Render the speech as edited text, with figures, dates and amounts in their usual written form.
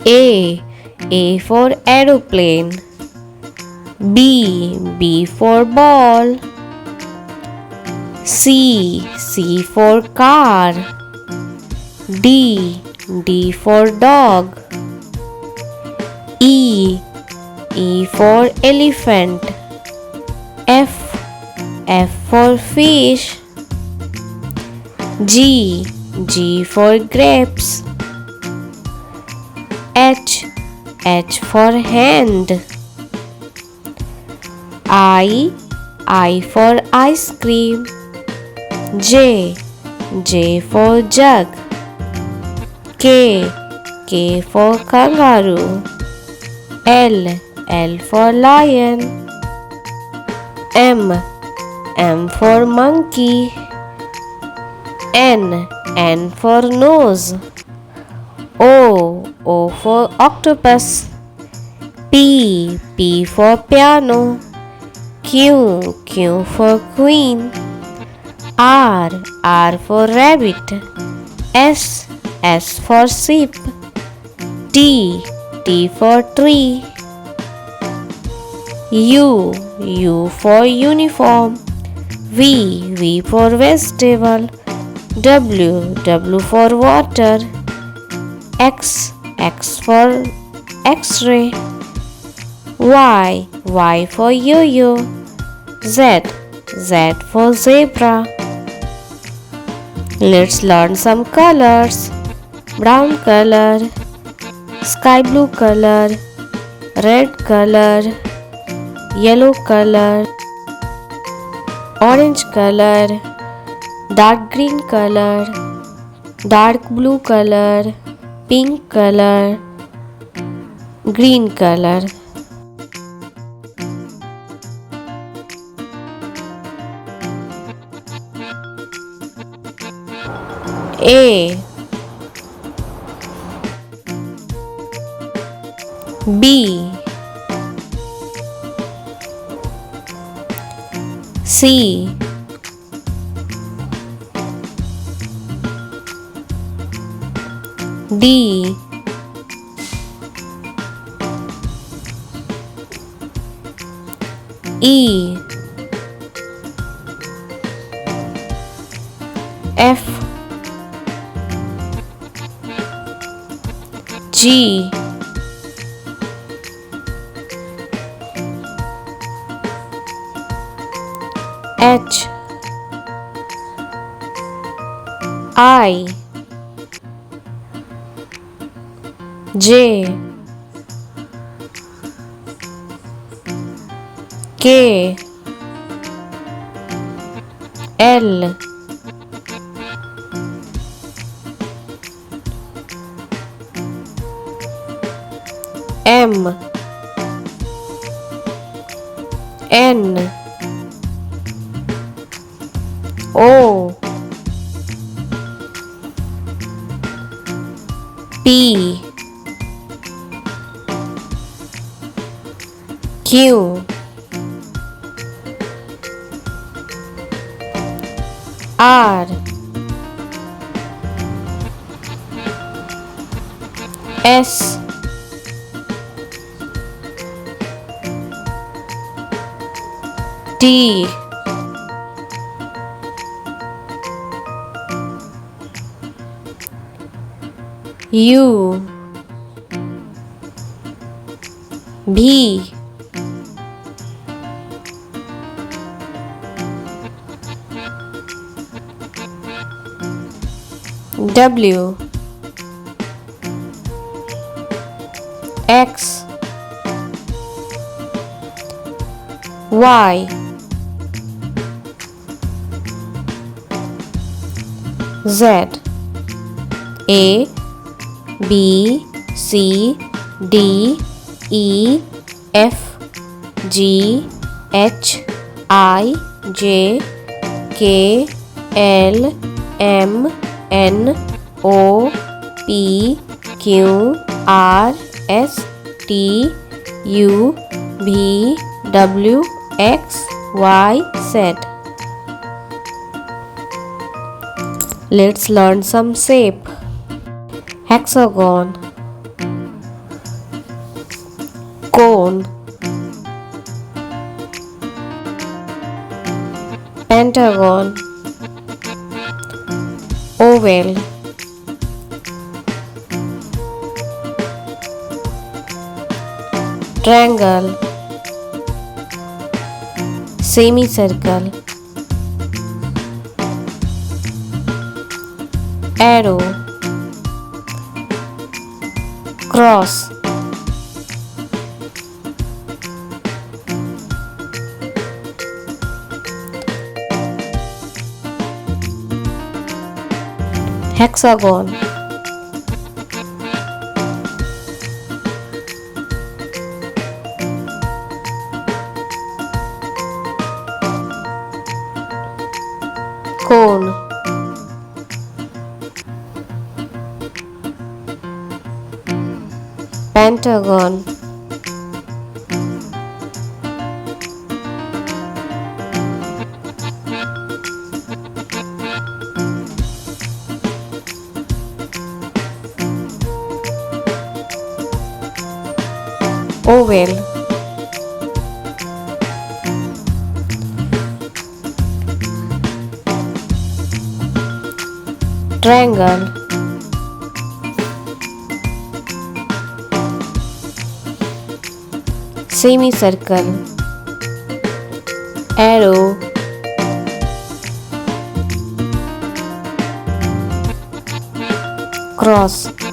A. A for aeroplane. B. B for ball. C. C for car. D. D for dog. E. E for elephant. F. F for fish. G. G for grapes. H. H for hand. I for ice cream. J. J for jug. K. K for kangaroo. L for lion. M for monkey. N for nose. O for octopus. P for piano. Q for queen. R for rabbit. S for sheep. T for tree. U for uniform. V for vegetable. W for water. X for X-ray. Y for yo-yo. Z for zebra. Let's learn some colors. Brown color, sky blue color, red color, yellow color, orange color, dark green color, dark blue color, pink color, green color. A. B. C. D. E. F. G. H. I. J. K. L. M. N. O. P. Q. R. S. T. U. V. W. X. Y. Z. A. B. C. D. E. F. G. H. I. J. K. L. M. N. O. P. Q. R. S. T. U. V. W. X. Y. Z. Let's learn some shape. Hexagon, pentagon, oval, triangle, semicircle, arrow, cross, hexagon, cone, pentagon, oval, triangle, semicircle, arrow, cross.